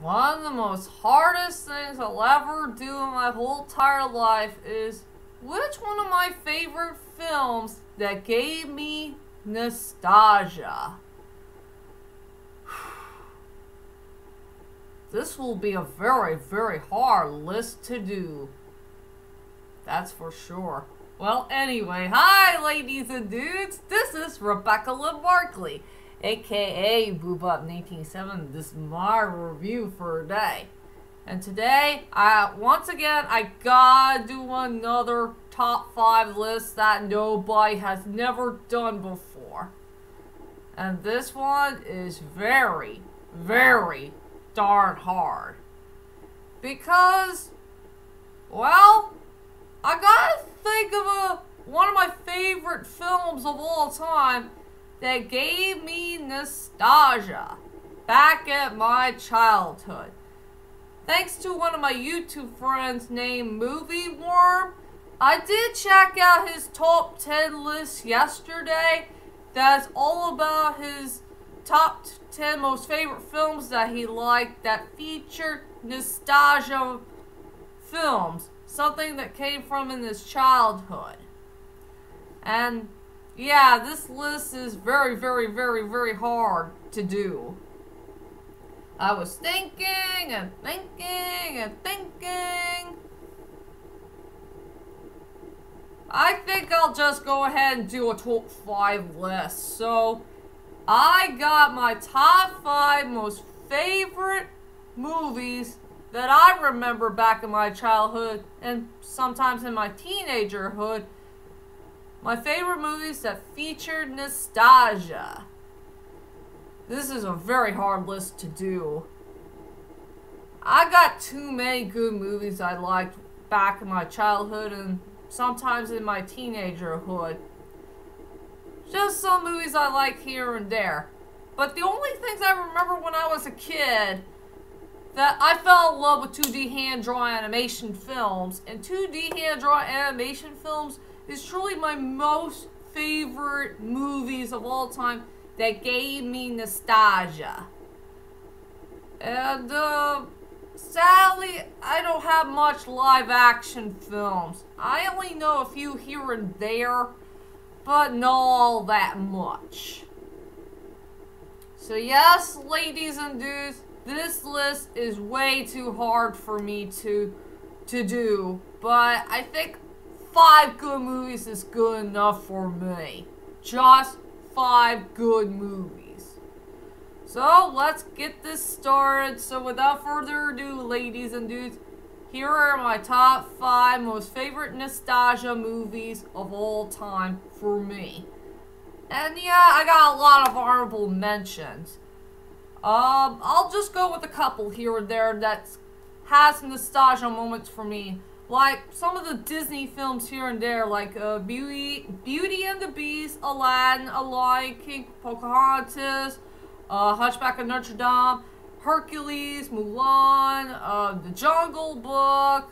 One of the most hardest things I'll ever do in my whole entire life is which one of my favorite films that gave me nostalgia. This will be a very, very hard list to do. That's for sure. Well, anyway, hi ladies and dudes. This is Rebecca Lynn Barkley, aka Boobop187. This is my review for today. And today, once again, I gotta do another top 5 list that nobody has never done before. And this one is very, very darn hard. Because, well, I gotta think of one of my favorite films of all time that gave me nostalgia back at my childhood. Thanks to one of my YouTube friends named Movie Worm, I did check out his top 10 list yesterday. That's all about his top 10 most favorite films that he liked that featured nostalgia films. Something that came from in his childhood. And yeah, this list is very, very, very, very hard to do. I was thinking and thinking and thinking. I think I'll just go ahead and do a top 5 list. So, I got my top 5 most favorite movies that I remember back in my childhood and sometimes in my teenagerhood. My favorite movies that featured nostalgia. This is a very hard list to do. I got too many good movies I liked back in my childhood and sometimes in my teenagerhood. Just some movies I like here and there. But the only things I remember when I was a kid that I fell in love with 2D hand-drawn animation films, and 2D hand-drawn animation films is truly my most favorite movies of all time that gave me nostalgia. And, sadly, I don't have much live-action films. I only know a few here and there, but not all that much. So yes, ladies and dudes, this list is way too hard for me to do, but I think 5 good movies is good enough for me. Just 5 good movies. So, let's get this started. So, without further ado, ladies and dudes, here are my top 5 most favorite nostalgia movies of all time for me. And yeah, I got a lot of honorable mentions. I'll just go with a couple here and there that has nostalgia moments for me. Like some of the Disney films here and there, like Beauty and the Beast, Aladdin, A Lion King, Pocahontas, Hunchback of Notre Dame, Hercules, Mulan, The Jungle Book,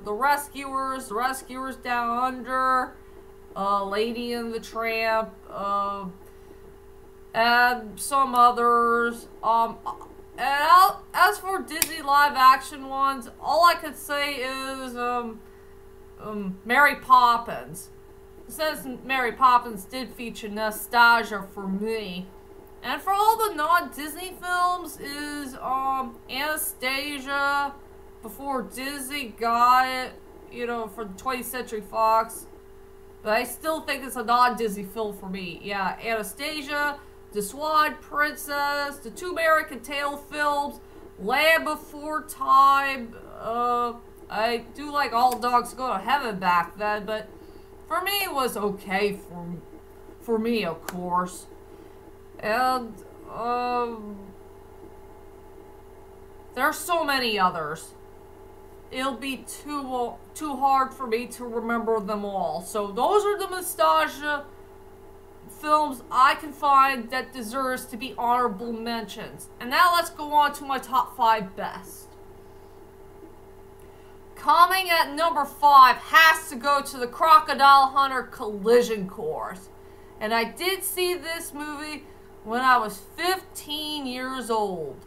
The Rescuers Down Under, Lady and the Tramp, and some others. And as for Disney live-action ones, all I could say is Mary Poppins. Since Mary Poppins did feature nostalgia for me. And for all the non-Disney films is Anastasia, before Disney got it, you know, for the 20th Century Fox. But I still think it's a non-Disney film for me. Yeah, Anastasia, The Swan Princess, the 2 American Tail films, Land Before Time. I do like All Dogs Go to Heaven back then, but for me it was okay for me, of course. And there's so many others. It'll be too hard for me to remember them all. So those are the nostalgia films I can find that deserves to be honorable mentions. And now let's go on to my top 5 best. Coming at number 5 has to go to the Crocodile Hunter Collision Course. And I did see this movie when I was 15 years old.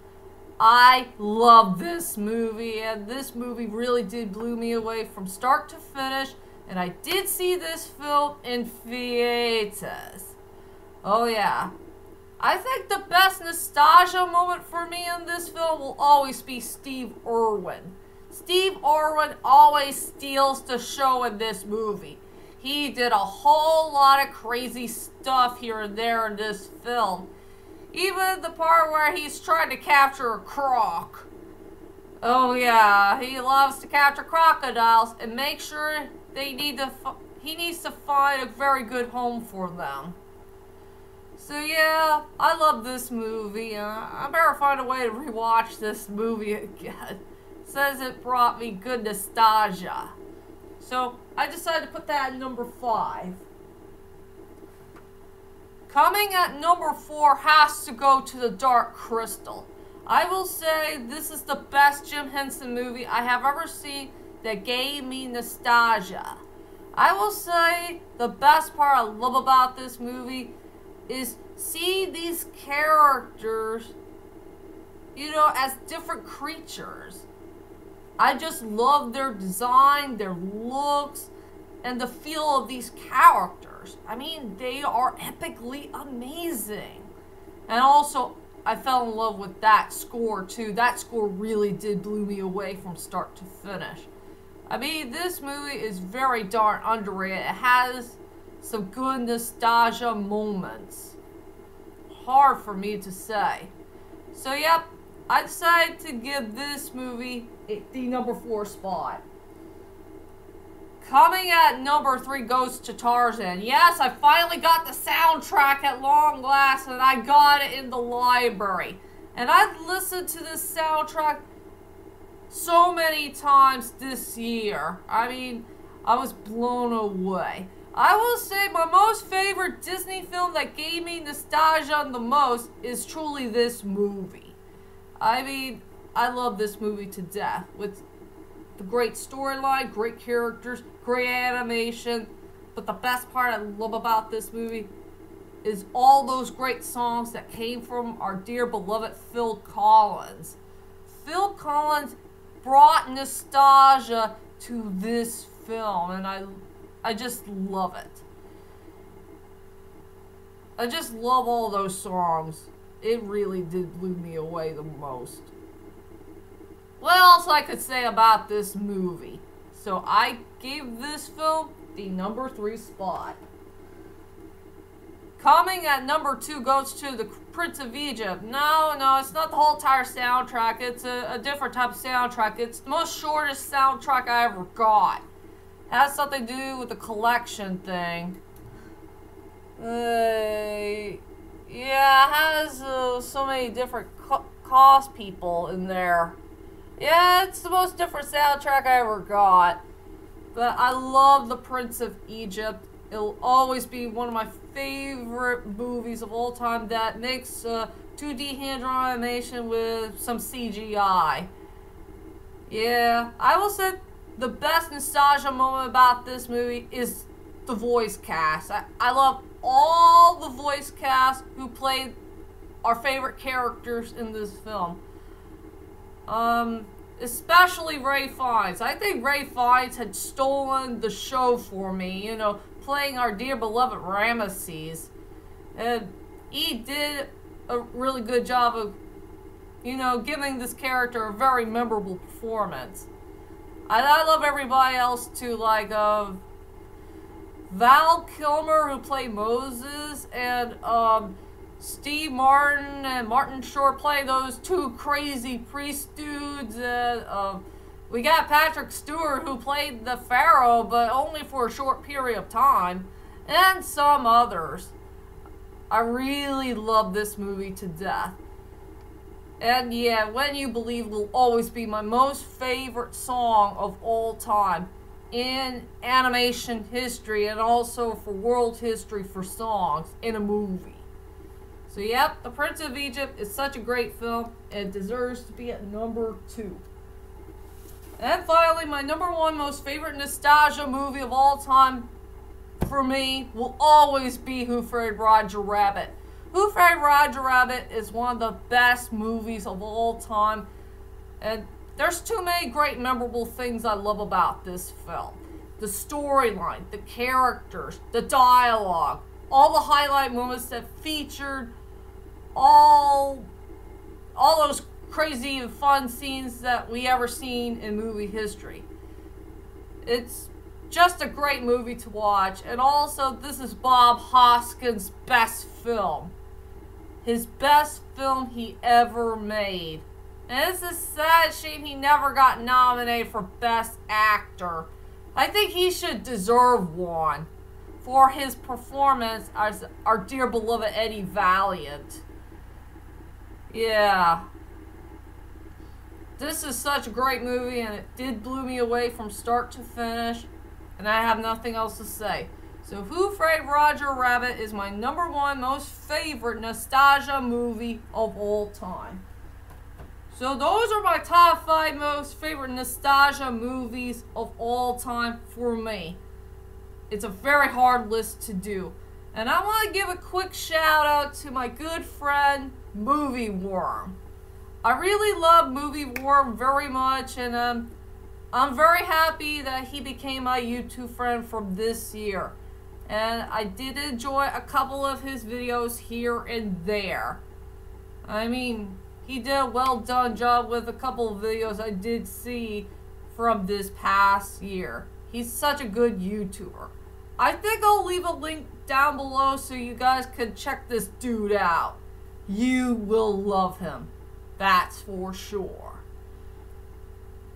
I love this movie, and this movie really did blow me away from start to finish, and I did see this film in theaters. Oh yeah. I think the best nostalgia moment for me in this film will always be Steve Irwin. Steve Irwin always steals the show in this movie. He did a whole lot of crazy stuff here and there in this film. Even the part where he's trying to capture a croc. Oh yeah, he loves to capture crocodiles and make sure he needs to find a very good home for them. So yeah, I love this movie. I better find a way to rewatch this movie again. Says it brought me good nostalgia. So I decided to put that at number 5. Coming at number 4 has to go to The Dark Crystal. I will say this is the best Jim Henson movie I have ever seen that gave me nostalgia. I will say the best part I love about this movie is see these characters, you know, as different creatures. I just love their design, their looks, and the feel of these characters. I mean, they are epically amazing. And also, I fell in love with that score too. That score really did blow me away from start to finish. I mean, this movie is very darn underrated. It has some good nostalgia moments. Hard for me to say. So yep, I decided to give this movie the number 4 spot. Coming at number 3 goes to Tarzan. Yes, I finally got the soundtrack at long last, and I got it in the library. And I've listened to this soundtrack so many times this year. I mean, I was blown away. I will say my most favorite Disney film that gave me nostalgia the most is truly this movie. I mean, I love this movie to death with the great storyline, great characters, great animation. But the best part I love about this movie is all those great songs that came from our dear beloved Phil Collins. Phil Collins brought nostalgia to this film, and I just love it. I just love all those songs. It really did blow me away the most. What else I could say about this movie? So I gave this film the number 3 spot. Coming at number 2 goes to The Prince of Egypt. No, it's not the whole entire soundtrack. It's a different type of soundtrack. It's the most shortest soundtrack I ever got. It has something to do with the collection thing. Yeah, it has so many different cost people in there. Yeah, it's the most different soundtrack I ever got. But I love The Prince of Egypt. It'll always be one of my favorite movies of all time that makes 2D hand-drawn animation with some CGI. Yeah, I will say the best nostalgia moment about this movie is the voice cast. I love all the voice cast who played our favorite characters in this film. Especially Ray Fiennes. I think Ray Fiennes had stolen the show for me, you know, playing our dear beloved Ramesses. And he did a really good job of, you know, giving this character a very memorable performance. I love everybody else too, like Val Kilmer, who played Moses, and Steve Martin and Martin Short play those 2 crazy priest dudes. We got Patrick Stewart, who played the Pharaoh, but only for a short period of time, and some others. I really love this movie to death. And yeah, When You Believe will always be my most favorite song of all time in animation history, and also for world history for songs in a movie. So yep, The Prince of Egypt is such a great film and deserves to be at number 2. And finally, my number 1 most favorite nostalgia movie of all time for me will always be Who Framed Roger Rabbit. Who Framed Roger Rabbit is one of the best movies of all time. And there's too many great memorable things I love about this film. The storyline, the characters, the dialogue, all the highlight moments that featured all those crazy and fun scenes that we ever seen in movie history. It's just a great movie to watch, and also this is Bob Hoskins' best film. His best film he ever made. And it's a sad shame he never got nominated for Best Actor. I think he should deserve one for his performance as our dear beloved Eddie Valiant. Yeah. This is such a great movie, and it did blow me away from start to finish, and I have nothing else to say. So Who Framed Roger Rabbit is my #1 most favorite nostalgia movie of all time. So those are my top 5 most favorite nostalgia movies of all time for me. It's a very hard list to do. And I want to give a quick shout out to my good friend, Movie Worm. I really love Movie Worm very much, and I'm very happy that he became my YouTube friend from this year. And I did enjoy a couple of his videos here and there. I mean, he did a well done job with a couple of videos I did see from this past year. He's such a good YouTuber. I think I'll leave a link down below so you guys can check this dude out. You will love him. That's for sure.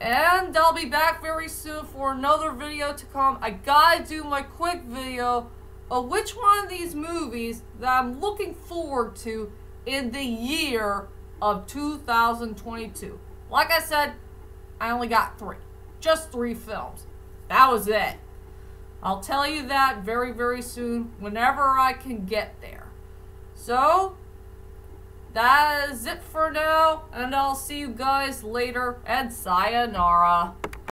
And I'll be back very soon for another video to come. I gotta do my quick video of which one of these movies that I'm looking forward to in the year of 2022. Like I said, I only got 3. Just 3 films. That was it. I'll tell you that very, very soon, whenever I can get there. So, that is it for now, and I'll see you guys later, and sayonara.